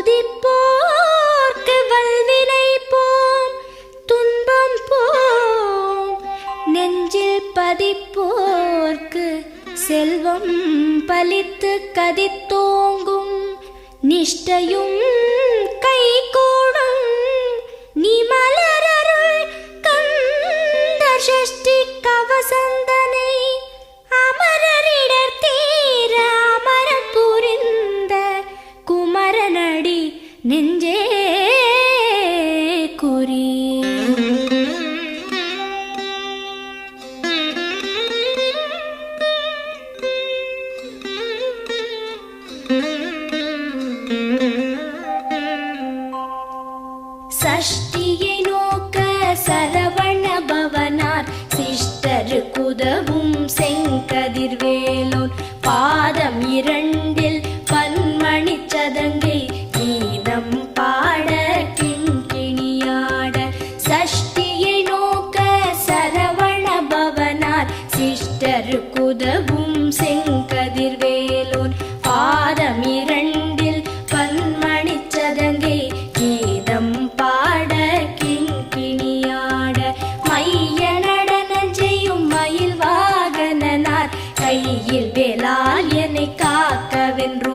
துதிப்போர்க்கு வல்வினை போம் துன்பம் போம், நெஞ்சில் பதிப்போர்க்கு செல்வம் பலித்து கதித்தோங்கும், நிஷ்டையும் கைகூடும் நீ மலரருள் கந்த சஷ்டி கவசந்தனை, அமரரிடர் தீர அமரம் புரிந்த குமரனடி நெஞ்சே குறி. சஷ்டியை நோக்க சரவண பவனார் சிஷ்டரு குதவும் செங்கதிர்வேலோன் பாதம் இரண்டு